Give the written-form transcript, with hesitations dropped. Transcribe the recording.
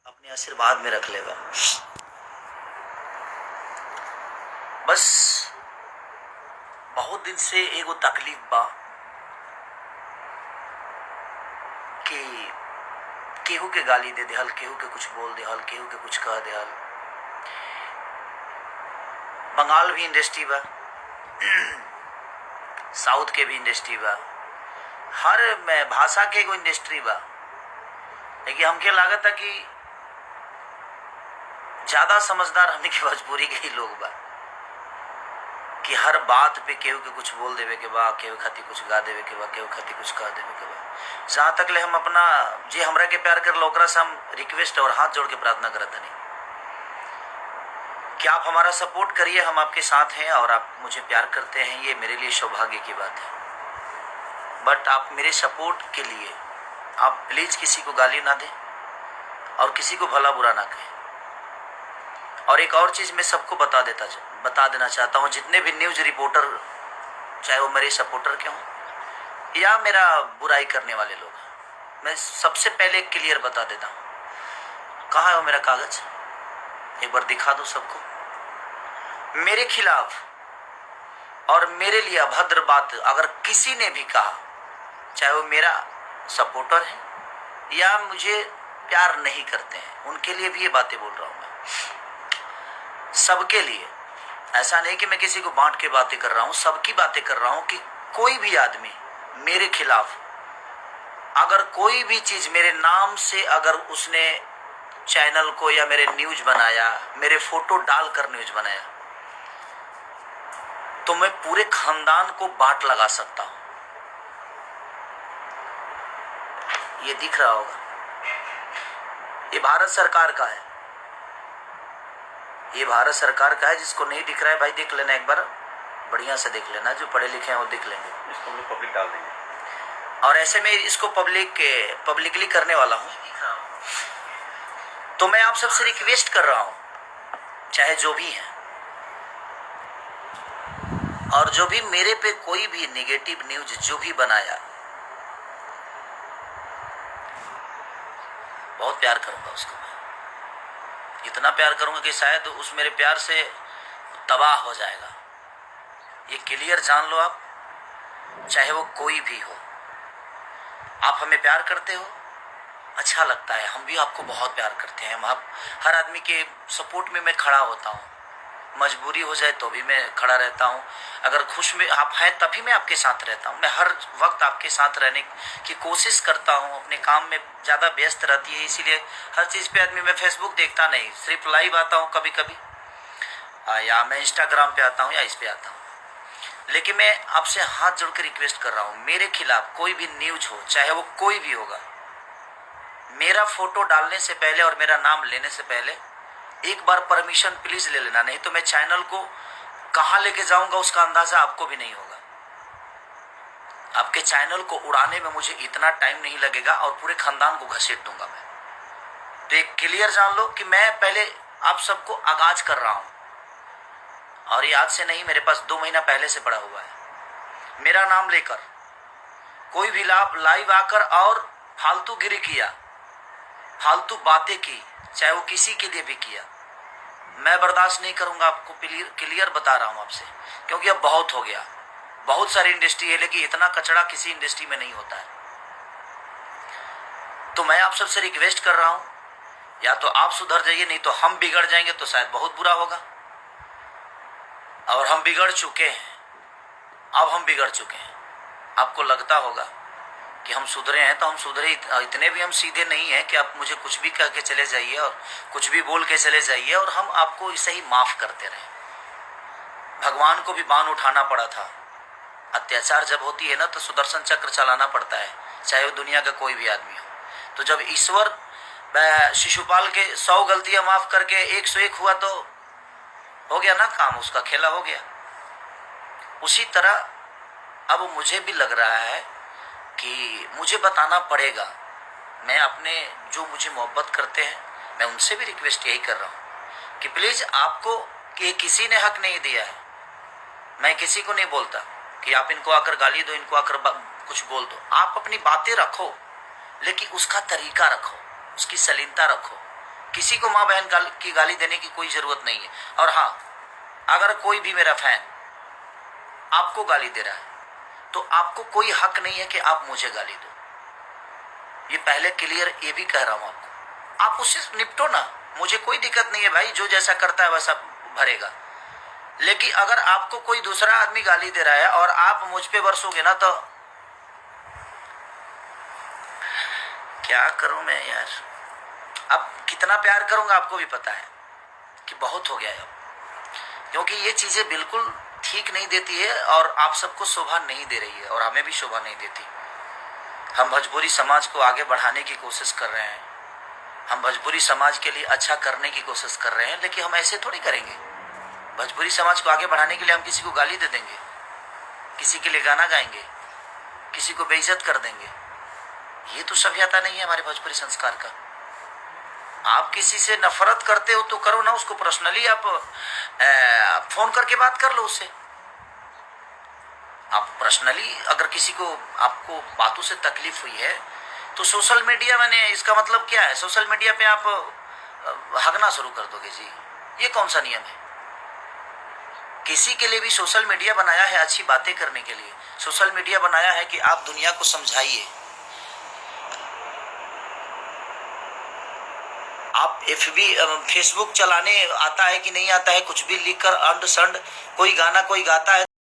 अपने आशीर्वाद में रख लेगा। बस बहुत दिन से एगो तकलीफ बा कि केहू के गाली दे देहल, केहू के कुछ बोल देहल, केहू के कुछ कह देहल। बंगाल भी इंडस्ट्री बा, साउथ के भी इंडस्ट्री बा, हर में भाषा के एगो इंडस्ट्री बा। लेकिन हमके लागत है कि ज्यादा समझदार हमने के भोजपुरी के ही लोग बा कि हर बात पे केहू के कुछ बोल देवे के बा, केहू खातिर कुछ गा देवे के बा, केहू खातिर कुछ कह देवे के बा। जहाँ तक ले हम अपना जे हमरा के प्यार कर ओकरा से हम रिक्वेस्ट और हाथ जोड़ के प्रार्थना करत हनी कि आप हमारा सपोर्ट करिए। हम आपके साथ हैं और आप मुझे प्यार करते हैं, ये मेरे लिए सौभाग्य की बात है। बट आप मेरे सपोर्ट के लिए आप प्लीज किसी को गाली ना दें और किसी को भला बुरा ना कहें। और एक और चीज मैं सबको बता देना चाहता हूँ, जितने भी न्यूज रिपोर्टर, चाहे वो मेरे सपोर्टर के हों या मेरा बुराई करने वाले लोग, मैं सबसे पहले क्लियर बता देता हूँ। कहाँ है वो मेरा कागज, एक बार दिखा दो सबको। मेरे खिलाफ और मेरे लिए अभद्र बात अगर किसी ने भी कहा, चाहे वो मेरा सपोर्टर है या मुझे प्यार नहीं करते हैं, उनके लिए भी ये बातें बोल रहा हूँ मैं, सबके लिए। ऐसा नहीं कि मैं किसी को बांट के बातें कर रहा हूँ, सबकी बातें कर रहा हूँ कि कोई भी आदमी मेरे खिलाफ अगर कोई भी चीज मेरे नाम से अगर उसने चैनल को या मेरे न्यूज बनाया, मेरे फोटो डालकर न्यूज बनाया, तो मैं पूरे खानदान को बाट लगा सकता हूं। ये दिख रहा होगा, ये भारत सरकार का है, ये भारत सरकार का है। जिसको नहीं दिख रहा है भाई देख लेना, एक बार बढ़िया से देख लेना, जो पढ़े लिखे हैं वो देख लेंगे। इसको हम लोग पब्लिक डाल देंगे और ऐसे में इसको पब्लिकली करने वाला हूं। तो मैं आप सबसे रिक्वेस्ट कर रहा हूं, चाहे जो भी है, और जो भी मेरे पे कोई भी नेगेटिव न्यूज जो भी बनाया, बहुत प्यार करूंगा उसको, मैं इतना प्यार करूंगा कि शायद उस मेरे प्यार से तबाह हो जाएगा। ये क्लियर जान लो आप, चाहे वो कोई भी हो। आप हमें प्यार करते हो, अच्छा लगता है, हम भी आपको बहुत प्यार करते हैं। आप हर आदमी के सपोर्ट में मैं खड़ा होता हूँ, मजबूरी हो जाए तो भी मैं खड़ा रहता हूँ, अगर खुश में आप हैं तभी मैं आपके साथ रहता हूँ। मैं हर वक्त आपके साथ रहने की कोशिश करता हूँ। अपने काम में ज़्यादा व्यस्त रहती है, इसीलिए हर चीज़ पे आदमी, मैं फेसबुक देखता नहीं, सिर्फ लाइव आता हूँ कभी कभी, या मैं इंस्टाग्राम पे आता हूँ या इस पे आता हूँ। लेकिन मैं आपसे हाथ जोड़ के रिक्वेस्ट कर रहा हूँ, मेरे खिलाफ कोई भी न्यूज हो, चाहे वो कोई भी होगा, मेरा फोटो डालने से पहले और मेरा नाम लेने से पहले एक बार परमिशन प्लीज ले लेना, नहीं तो मैं चैनल को कहां लेके जाऊंगा उसका अंदाजा आपको भी नहीं होगा। आपके चैनल को उड़ाने में मुझे इतना टाइम नहीं लगेगा और पूरे खानदान को घसीट दूंगा मैं। तो एक क्लियर जान लो कि मैं पहले आप सबको आगाज कर रहा हूं, और ये आज से नहीं, मेरे पास 2 महीना पहले से पड़ा हुआ है। मेरा नाम लेकर कोई भी लाइव आकर और फालतू गिरी किया, फालतू बातें की, चाहे वो किसी के लिए भी किया, मैं बर्दाश्त नहीं करूंगा। आपको क्लियर बता रहा हूं आपसे, क्योंकि अब बहुत हो गया। बहुत सारी इंडस्ट्री है लेकिन इतना कचड़ा किसी इंडस्ट्री में नहीं होता है। तो मैं आप सबसे रिक्वेस्ट कर रहा हूं, या तो आप सुधर जाइए, नहीं तो हम बिगड़ जाएंगे तो शायद बहुत बुरा होगा। और हम बिगड़ चुके हैं, अब हम बिगड़ चुके हैं। आपको लगता होगा कि हम सुधरे हैं, तो हम सुधरे इतने भी हम सीधे नहीं हैं कि आप मुझे कुछ भी कह के चले जाइए और कुछ भी बोल के चले जाइए और हम आपको इसे ही माफ करते रहे। भगवान को भी बाण उठाना पड़ा था। अत्याचार जब होती है ना तो सुदर्शन चक्र चलाना पड़ता है, चाहे वो दुनिया का कोई भी आदमी हो। तो जब ईश्वर शिशुपाल के 100 गलतियां माफ करके 101 हुआ तो हो गया ना काम, उसका खेला हो गया। उसी तरह अब मुझे भी लग रहा है कि मुझे बताना पड़ेगा। मैं अपने जो मुझे मोहब्बत करते हैं, मैं उनसे भी रिक्वेस्ट यही कर रहा हूँ कि प्लीज आपको कि किसी ने हक नहीं दिया है, मैं किसी को नहीं बोलता कि आप इनको आकर गाली दो, इनको आकर कुछ बोल दो। आप अपनी बातें रखो, लेकिन उसका तरीका रखो, उसकी सलीनता रखो। किसी को माँ बहन की गाली देने की कोई जरूरत नहीं है। और हाँ, अगर कोई भी मेरा फैन आपको गाली दे रहा है तो आपको कोई हक नहीं है कि आप मुझे गाली दो। ये पहले क्लियर ये भी कह रहा हूं आपको, आप उससे निपटो ना, मुझे कोई दिक्कत नहीं है भाई, जो जैसा करता है वैसा भरेगा। लेकिन अगर आपको कोई दूसरा आदमी गाली दे रहा है और आप मुझ पे बरसोगे ना, तो क्या करूं मैं यार। अब कितना प्यार करूंगा आपको भी पता है कि बहुत हो गया है अब, क्योंकि ये चीजें बिल्कुल ठीक नहीं देती है और आप सबको शोभा नहीं दे रही है और हमें भी शोभा नहीं देती। हम भोजपुरी समाज को आगे बढ़ाने की कोशिश कर रहे हैं, हम भोजपुरी समाज के लिए अच्छा करने की कोशिश कर रहे हैं, लेकिन हम ऐसे थोड़ी करेंगे। भोजपुरी समाज को आगे बढ़ाने के लिए हम किसी को गाली दे देंगे, किसी के लिए गाना गाएंगे, किसी को बेइज्जत कर देंगे? ये तो सभ्यता नहीं है हमारे भोजपुरी संस्कार का। आप किसी से नफरत करते हो तो करो ना, उसको पर्सनली आप फोन करके बात कर लो उससे। आप पर्सनली अगर किसी को, आपको बातों से तकलीफ हुई है तो सोशल मीडिया में, इसका मतलब क्या है, सोशल मीडिया पे आप हगना शुरू कर दोगे जी? ये कौन सा नियम है? किसी के लिए भी सोशल मीडिया बनाया है अच्छी बातें करने के लिए, सोशल मीडिया बनाया है कि आप दुनिया को समझाइए। आप FB फेसबुक चलाने आता है कि नहीं आता है, कुछ भी लिखकर अंड संड कोई गाना कोई गाता है